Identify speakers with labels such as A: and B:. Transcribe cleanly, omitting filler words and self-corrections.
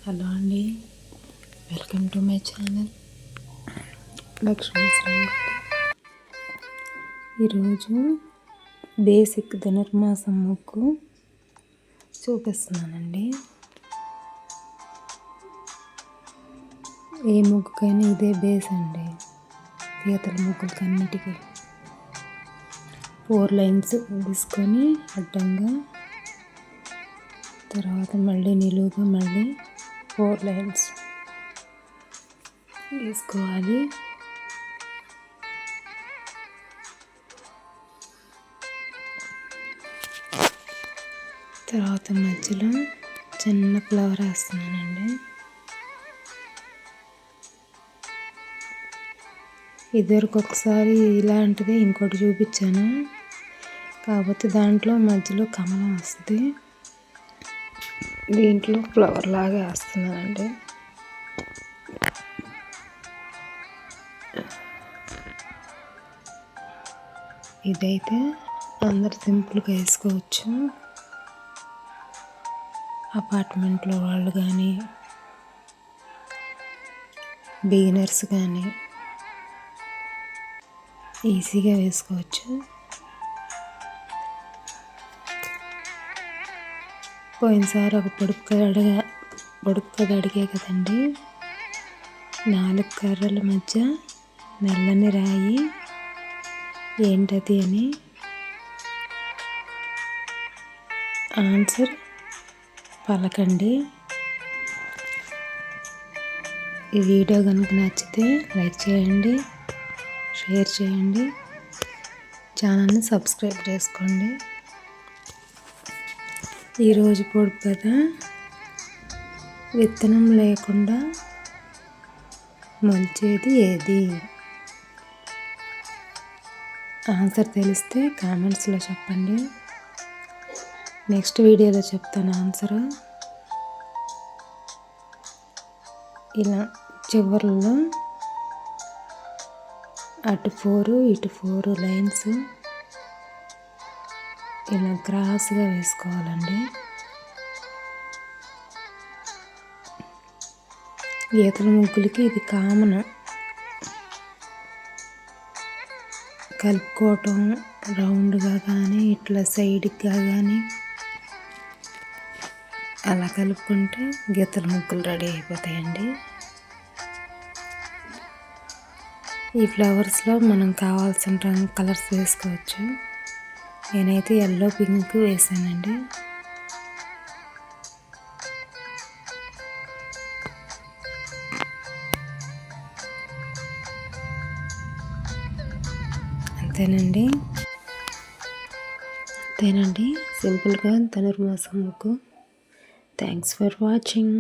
A: Hello అండి, welcome to my channel Lakshmi Srinivas. ఈరోజు basic ధనుర్మాసం ముగ్గు చూపిస్తున్నానండి. ఏ ముగ్గుకైనా ఇదే బేస్ అండి. పీతల ముగ్గులకన్నిటికీ 4 లైన్స్ తీసుకొని అడ్డంగా, తర్వాత మళ్ళీ నిలువుగా మళ్ళీ 4 లైన్స్ తీసుకోవాలి. తర్వాత మధ్యలో చిన్న ఫ్లవర్ వేస్తున్నానండి. ఇదివరకు ఒకసారి ఇలాంటిదే ఇంకోటి చూపించాను, కాకపోతే దాంట్లో మధ్యలో కమలం వస్తుంది, దీంట్లో ఫ్లవర్ లాగా వేస్తున్నానండి. ఇదైతే అందరు సింపుల్గా వేసుకోవచ్చు. అపార్ట్మెంట్లో వాళ్ళు కానీ బిగినర్స్ కానీ ఈజీగా వేసుకోవచ్చు. పోయినసారి ఒక పొడుపు అడిగా కదండి, 4 కర్రల మధ్య నల్లని రాయి ఏంటది అని. ఆన్సర్ పలకండి. ఈ వీడియో కనుక నచ్చితే లైక్ చేయండి, షేర్ చేయండి, ఛానల్ని సబ్స్క్రైబ్ చేసుకోండి. ఈరోజు పొడుపు కథ విత్తనం లేకుండా మొలిచేది ఏది? ఆన్సర్ తెలిస్తే కామెంట్స్లో చెప్పండి. నెక్స్ట్ వీడియోలో చెప్తాను ఆన్సర్. ఇలా చివర్లో అటు 4 ఇటు 4 లైన్స్ ఇలా క్రాస్గా వేసుకోవాలండి. గీతల ముగ్గులకి ఇది కామన్. కలుపుకోవటం రౌండ్గా కానీ ఇట్లా సైడ్గా కానీ అలా కలుపుకుంటే గీతల ముగ్గులు రెడీ అయిపోతాయండి. ఈ ఫ్లవర్స్లో మనం కావాల్సిన రంగు కలర్స్ వేసుకోవచ్చు. నేనైతే ఎల్లో పింక్ వేసానండి. అంతేనండి సింపుల్గా ధనుర్మాసం ముగ్గు. Thanks for watching.